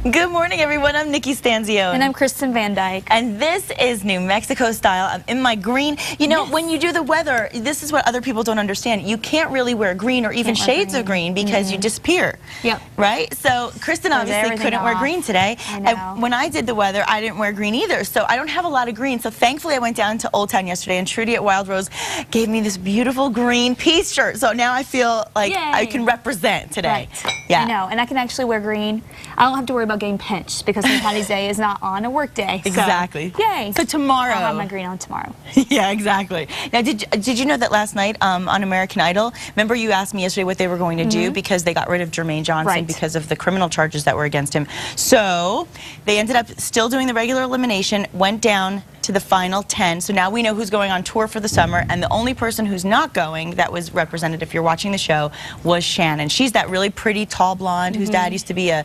Good morning, everyone. I'm Nikki Stanzione. And I'm Kristen Van Dyke. And this is New Mexico style. I'm in my green. You know, when you do the weather, this is what other people don't understand. You can't really wear green or even shades of green because you disappear. Yep. Right? So Kristen obviously couldn't wear green today. I know. And when I did the weather, I didn't wear green either. So I don't have a lot of green. So thankfully, I went down to Old Town yesterday, and Trudy at Wild Rose gave me this beautiful green piece shirt. So now I feel like I can represent today. Right. Yeah. I know. And I can actually wear green. I don't have to worry about getting pinched because St. Patty's Day is not on a work day. Exactly. So, yay. So tomorrow. I'll have my green on tomorrow. Yeah, exactly. Now, did you know that last night on American Idol, remember you asked me yesterday what they were going to do because they got rid of Jermaine Johnson because of the criminal charges that were against him. So they ended up still doing the regular elimination, went down to the final 10. So now we know who's going on tour for the summer, and the only person who's not going that was represented, if you're watching the show, was Shannon. She's that really pretty, tall blonde whose dad used to be a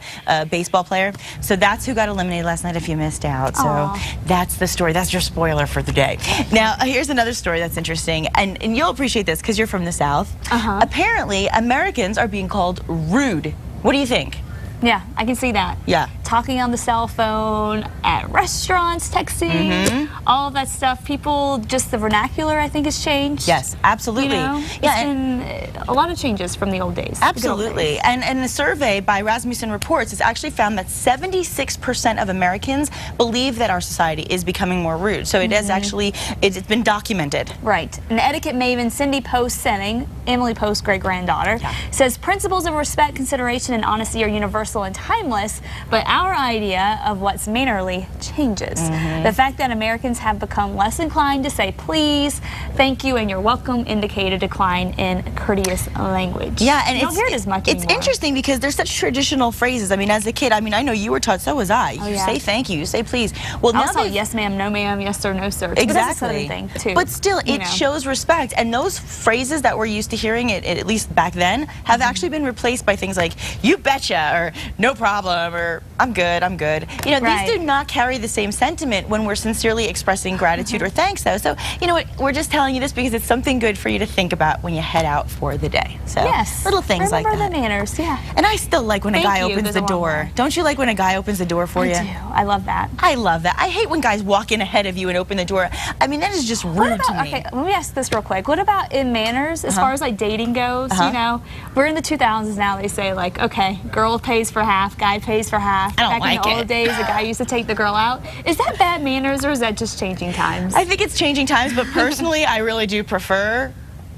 baseball player. So that's who got eliminated last night if you missed out. So that's the story. That's your spoiler for the day. Now, here's another story that's interesting, and you'll appreciate this because you're from the South. Apparently, Americans are being called rude. What do you think? Yeah, I can see that. Yeah. Talking on the cell phone, at restaurants, texting, all of that stuff. People, just the vernacular, I think, has changed. Yes, absolutely. You know, it's been a lot of changes from the old days. Absolutely. And a survey by Rasmussen Reports has actually found that 76% of Americans believe that our society is becoming more rude. So it is actually, it's been documented. Right. And etiquette maven Cindy Post-Senning, Emily Post's great-granddaughter, says principles of respect, consideration, and honesty are universal and timeless, but our idea of what's mannerly changes. The fact that Americans have become less inclined to say please, thank you, and you're welcome indicate a decline in courteous language. Yeah, and you don't hear it as much it's anymore. Interesting because there's such traditional phrases. I mean, as a kid, I mean, I know you were taught, so was I. You say thank you, you say please. Well, now also, yes ma'am, no ma'am, yes sir, no sir. Exactly. Thing too, but still, it shows respect. And those phrases that we're used to hearing, at least back then, have actually been replaced by things like, you betcha, or no problem, or I'm good, I'm good. You know, these do not carry the same sentiment when we're sincerely expressing gratitude or thanks, though. So, you know what, we're just telling you this because it's something good for you to think about when you head out for the day. So, little things like that. Remember the manners, And I still like when a guy opens the door. Don't you like when a guy opens the door for you? I do. I love that. I love that. I hate when guys walk in ahead of you and open the door. I mean, that is just rude to me. Okay, let me ask this real quick. What about in manners, as far as like dating goes? You know, we're in the 2000s now. They say like, okay, girl pays for half, guy pays for half. I don't Back in the old days, a guy used to take the girl out. Is that bad manners, or is that just changing times? I think it's changing times, but personally, I really do prefer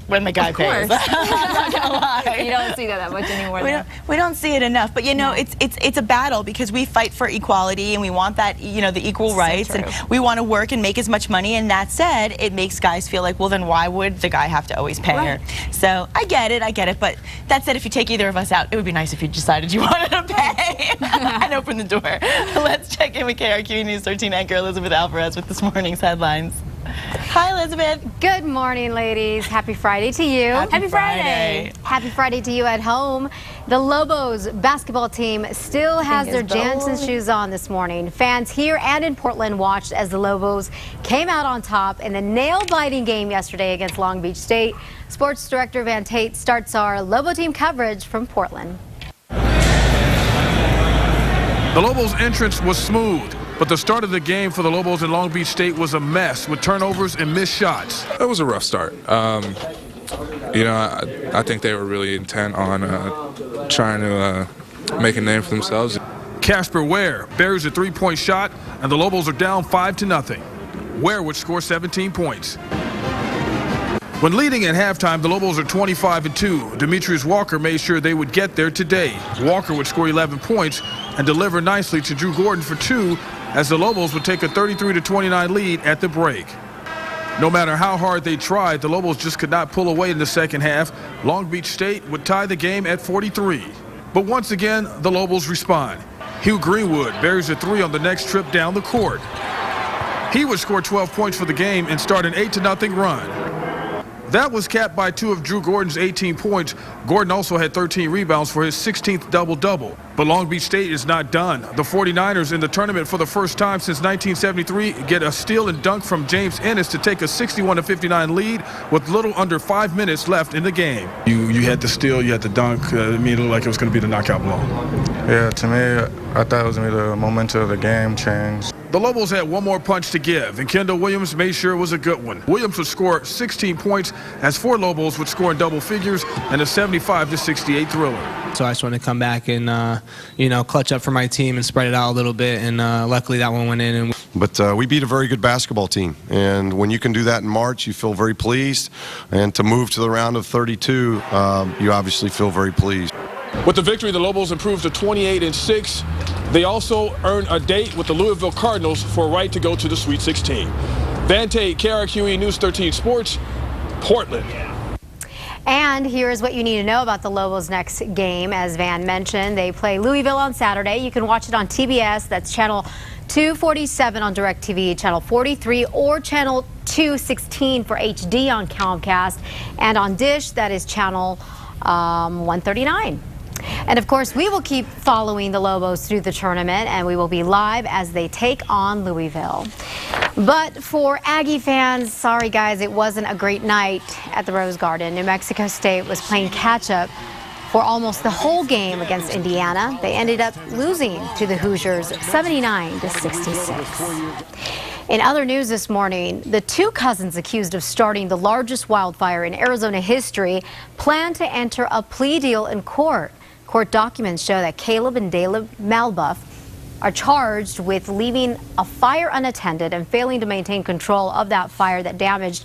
when the guy pays. I'm not gonna lie. You don't see that much anymore. We don't see it enough, but you know, it's a battle because we fight for equality and we want that, you know, the equal rights, and we want to work and make as much money. And that said, it makes guys feel like, well, then why would the guy have to always pay her? So I get it. But that said, if you take either of us out, it would be nice if you decided you wanted to pay and open the door. Let's check in with KRQE News 13 anchor Elizabeth Alvarez with this morning's headlines. Hi, Elizabeth. Good morning, ladies. Happy Friday to you. Happy Friday. Happy Friday to you at home. The Lobos basketball team still has their Jansen shoes on this morning. Fans here and in Portland watched as the Lobos came out on top in a nail-biting game yesterday against Long Beach State. Sports Director Van Tate starts our Lobo team coverage from Portland. The Lobos' entrance was smooth, but the start of the game for the Lobos in Long Beach State was a mess with turnovers and missed shots. It was a rough start. You know, I think they were really intent on trying to make a name for themselves. Casper Ware buries a three-point shot, and the Lobos are down 5-0. Ware would score 17 points. When leading at halftime, the Lobos are 25-2. Demetrius Walker made sure they would get there today. Walker would score 11 points and deliver nicely to Drew Gordon for 2, as the Lobos would take a 33-29 lead at the break. No matter how hard they tried, the Lobos just could not pull away in the second half. Long Beach State would tie the game at 43. But once again, the Lobos respond. Hugh Greenwood buries a 3 on the next trip down the court. He would score 12 points for the game and start an 8-0 run. That was capped by 2 of Drew Gordon's 18 points. Gordon also had 13 rebounds for his 16th double-double. But Long Beach State is not done. The 49ers in the tournament for the first time since 1973 get a steal and dunk from James Ennis to take a 61-59 lead with little under 5 minutes left in the game. You had the steal, you had the dunk. It looked like it was going to be the knockout blow. Yeah, to me, I thought it was going to be the momentum of the game changed. The Lobos had one more punch to give, and Kendall Williams made sure it was a good one. Williams would score 16 points, as 4 Lobos would score in double figures in a 75-68 thriller. So I just wanted to come back and, you know, clutch up for my team and spread it out a little bit, and luckily that one went in. But we beat a very good basketball team, and when you can do that in March, you feel very pleased. And to move to the round of 32, you obviously feel very pleased. With the victory, the Lobos improved to 28-6. They also earned a date with the Louisville Cardinals for a right to go to the Sweet 16. Van Tate, KRQE News 13 Sports, Portland. And here's what you need to know about the Lobos' next game. As Van mentioned, they play Louisville on Saturday. You can watch it on TBS. That's channel 247 on DirecTV, channel 43, or channel 216 for HD on Comcast. And on Dish, that is channel 139. And of course, we will keep following the Lobos through the tournament, and we will be live as they take on Louisville. But for Aggie fans, sorry guys, it wasn't a great night at the Rose Garden. New Mexico State was playing catch-up for almost the whole game against Indiana. They ended up losing to the Hoosiers 79-66. In other news this morning, the 2 cousins accused of starting the largest wildfire in Arizona history plan to enter a plea deal in court. Court documents show that Caleb and Daleb Malbuff are charged with leaving a fire unattended and failing to maintain control of that fire that damaged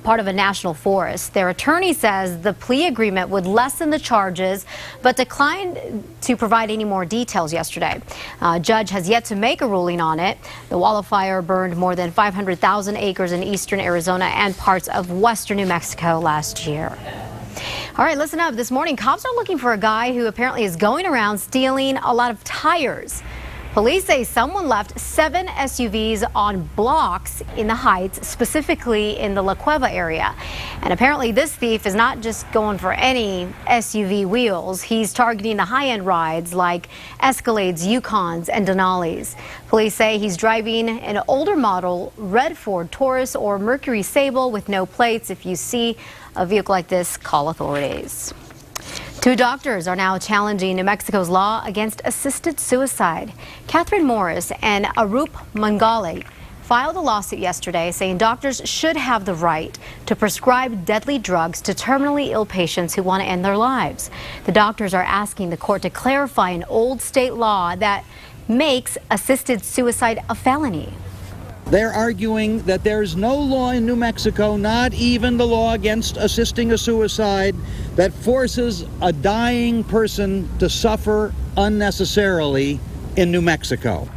part of a national forest. Their attorney says the plea agreement would lessen the charges, but declined to provide any more details yesterday. A judge has yet to make a ruling on it. The wildfire burned more than 500,000 acres in eastern Arizona and parts of western New Mexico last year. All right, listen up. This morning, cops are looking for a guy who apparently is going around stealing a lot of tires. Police say someone left 7 SUVs on blocks in the Heights, specifically in the La Cueva area. And apparently this thief is not just going for any SUV wheels. He's targeting the high-end rides like Escalades, Yukons, and Denali's. Police say he's driving an older model red Ford Taurus or Mercury Sable with no plates. If you see a vehicle like this, call authorities. 2 doctors are now challenging New Mexico's law against assisted suicide. Catherine Morris and Arup Mangali filed a lawsuit yesterday saying doctors should have the right to prescribe deadly drugs to terminally ill patients who want to end their lives. The doctors are asking the court to clarify an old state law that makes assisted suicide a felony. They're arguing that there's no law in New Mexico, not even the law against assisting a suicide, that forces a dying person to suffer unnecessarily in New Mexico.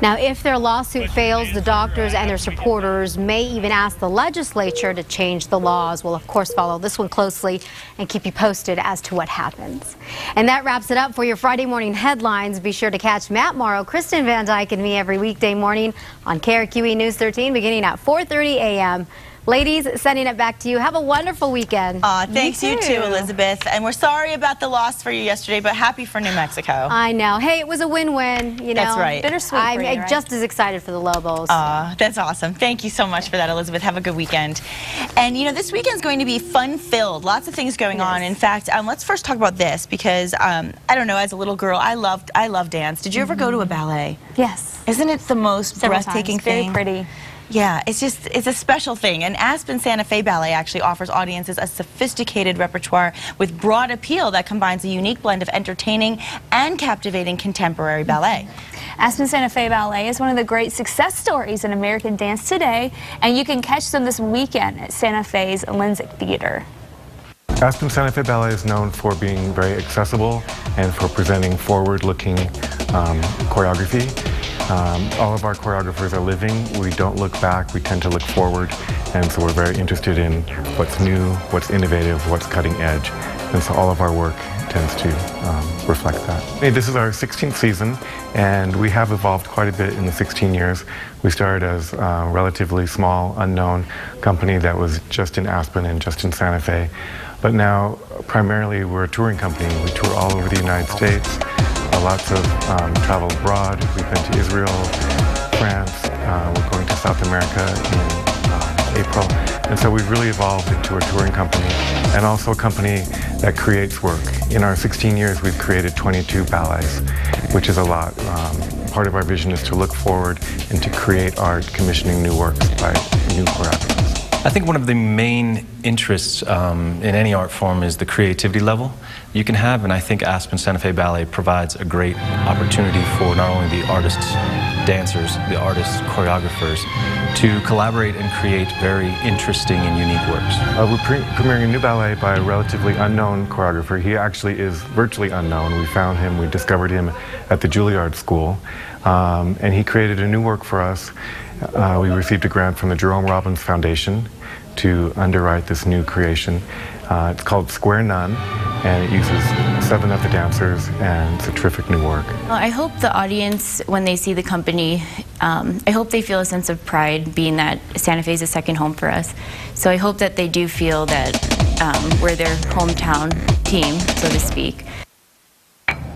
Now, if their lawsuit fails, the doctors and their supporters may even ask the legislature to change the laws. We'll, of course, follow this one closely and keep you posted as to what happens. And that wraps it up for your Friday morning headlines. Be sure to catch Matt Morrow, Kristen Van Dyke, and me every weekday morning on KRQE News 13 beginning at 4:30 a.m. Ladies, sending it back to you. Have a wonderful weekend. Thanks, you too, Elizabeth. And we're sorry about the loss for you yesterday, but happy for New Mexico. I know. Hey, it was a win-win. You know, that's right. Bittersweet. I'm just as excited for the Lobos. That's awesome. Thank you so much for that, Elizabeth. Have a good weekend. And you know, this weekend's going to be fun-filled. Lots of things going on. In fact, let's first talk about this because I don't know. As a little girl, I love dance. Did you ever go to a ballet? Yes. Isn't it the most breathtaking thing? Very pretty. Yeah, it's a special thing. And Aspen Santa Fe Ballet actually offers audiences a sophisticated repertoire with broad appeal that combines a unique blend of entertaining and captivating contemporary ballet. Aspen Santa Fe Ballet is one of the great success stories in American dance today, and you can catch them this weekend at Santa Fe's Lindsay Theater. Aspen Santa Fe Ballet is known for being very accessible and for presenting forward-looking choreography. All of our choreographers are living. We don't look back, we tend to look forward, and so we're very interested in what's new, what's innovative, what's cutting edge, and so all of our work tends to reflect that. This is our 16th season, and we have evolved quite a bit in the 16 years. We started as a relatively small, unknown company that was just in Aspen and just in Santa Fe, but now primarily we're a touring company. We tour all over the United States. Lots of travel abroad. We've been to Israel, France. We're going to South America in April. And so we've really evolved into a touring company and also a company that creates work. In our 16 years, we've created 22 ballets, which is a lot. Part of our vision is to look forward and to create art, commissioning new works by new choreographers. I think one of the main interests in any art form is the creativity level you can have, and I think Aspen Santa Fe Ballet provides a great opportunity for not only the artists, dancers, the artists, choreographers, to collaborate and create very interesting and unique works. We're premiering a new ballet by a relatively unknown choreographer. He actually is virtually unknown. We found him, we discovered him at the Juilliard School, and he created a new work for us. We received a grant from the Jerome Robbins Foundation to underwrite this new creation. It's called Square Nun, and it uses 7 of the dancers, and it's a terrific new work. Well, I hope the audience, when they see the company, I hope they feel a sense of pride, being that Santa Fe is a second home for us. So I hope that they do feel that we're their hometown team, so to speak.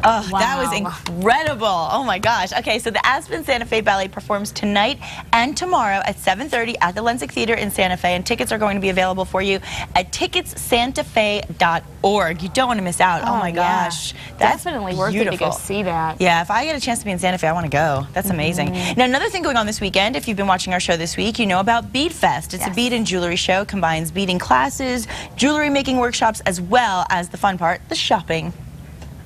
Oh, wow. That was incredible. Oh my gosh. Okay, so the Aspen Santa Fe Ballet performs tonight and tomorrow at 7:30 at the Lensic Theater in Santa Fe, and tickets are going to be available for you at ticketsantafe.org. You don't want to miss out. Oh my gosh. That's definitely worth it to go see that. Yeah, if I get a chance to be in Santa Fe, I want to go. That's amazing. Now, another thing going on this weekend, if you've been watching our show this week, you know about Bead Fest. It's a bead and jewelry show, combines beading classes, jewelry making workshops, as well as the fun part, the shopping.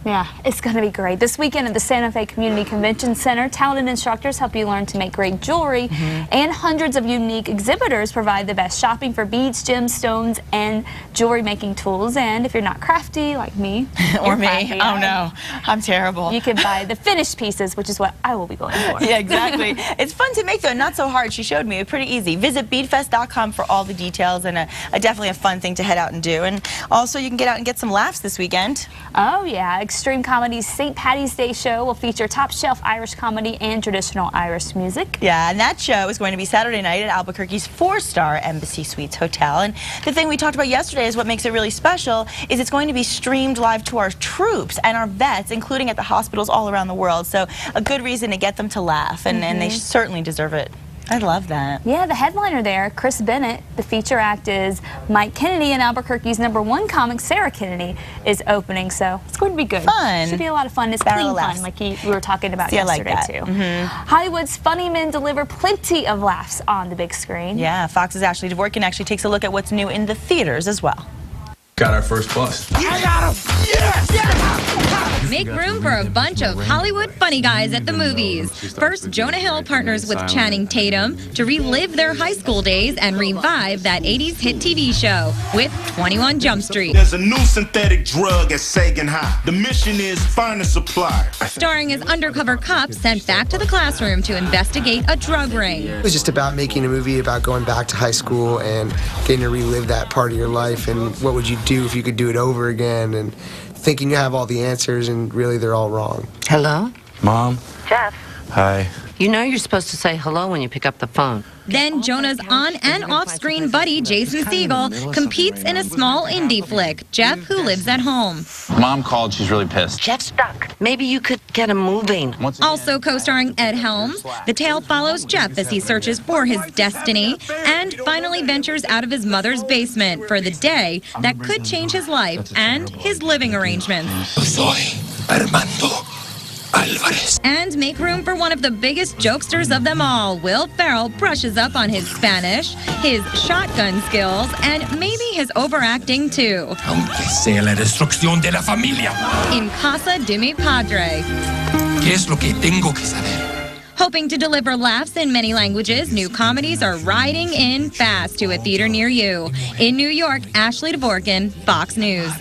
Yeah, it's going to be great. This weekend at the Santa Fe Community Convention Center, talented instructors help you learn to make great jewelry, and hundreds of unique exhibitors provide the best shopping for beads, gemstones, and jewelry making tools. And if you're not crafty like me, or me, crafty, oh no, I'm terrible. You can buy the finished pieces, which is what I will be going for. Yeah, exactly. It's fun to make though, not so hard. She showed me, pretty easy. Visit beadfest.com for all the details, and definitely a fun thing to head out and do. And also, you can get out and get some laughs this weekend. Oh yeah. Extreme Comedy's St. Patty's Day show will feature top-shelf Irish comedy and traditional Irish music. Yeah, and that show is going to be Saturday night at Albuquerque's 4-star Embassy Suites Hotel. And the thing we talked about yesterday is what makes it really special is it's going to be streamed live to our troops and our vets, including at the hospitals all around the world. So a good reason to get them to laugh, and they certainly deserve it. I love that. Yeah, the headliner there, Chris Bennett. The feature act is Mike Kennedy, and Albuquerque's #1 comic, Sarah Kennedy, is opening, so it's going to be good. Fun. Should be a lot of fun. It's clean fun, like we were talking about yesterday, too. Hollywood's funny men deliver plenty of laughs on the big screen. Yeah, Fox's Ashley Dvorkin actually takes a look at what's new in the theaters as well. Got our first plus. I got him! Yes! Make room for a bunch of Hollywood funny guys at the movies. First, Jonah Hill partners with Channing Tatum to relive their high school days and revive that 80s hit TV show with 21 Jump Street. There's a new synthetic drug at Sagan High. The mission is find a supply. Starring as undercover cops sent back to the classroom to investigate a drug ring. It was just about making a movie about going back to high school and getting to relive that part of your life, and what would you do if you could do it over again, and thinking you have all the answers and really they're all wrong. Hello? Mom? Jeff? Hi. You know you're supposed to say hello when you pick up the phone. Then Jonah's on- and off-screen buddy, Jason Segel, competes in a small indie flick, Jeff, who lives at home. Mom called. She's really pissed. Jeff's stuck. Maybe you could get him moving. Also co-starring Ed Helms, the tale follows Jeff as he searches for his destiny and finally ventures out of his mother's basement for the day that could change his life and his living arrangements. Soy Armando Alvarez. And make room for one of the biggest jokesters of them all. Will Ferrell brushes up on his Spanish, his shotgun skills, and maybe his overacting too. Aunque sea la destrucción de la familia. In Casa de mi Padre. ¿Qué es lo que tengo que saber? Hoping to deliver laughs in many languages, new comedies are riding in fast to a theater near you. In New York, Ashley Dvorkin, Fox News.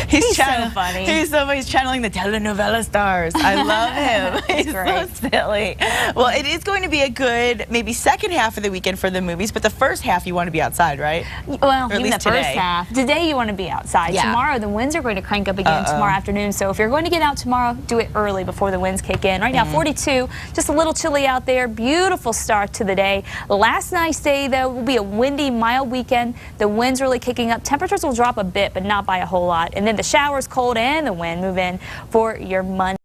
He's so funny. He's channeling the telenovela stars. I love him. He's so silly. Well, it is going to be a good, maybe second half of the weekend for the movies, but the first half you want to be outside, right? Well, or even the first half. Today you want to be outside. Yeah. Tomorrow the winds are going to crank up again tomorrow afternoon, so if you're going to get out tomorrow, do it early before the winds kick in. Right now 42, just a little chilly out there. Beautiful start to the day. Last night's day, though, will be a windy, mild weekend. The winds really kicking up. Temperatures will drop a bit, but not by a whole lot. And then the showers, cold, and the wind move in for your Monday.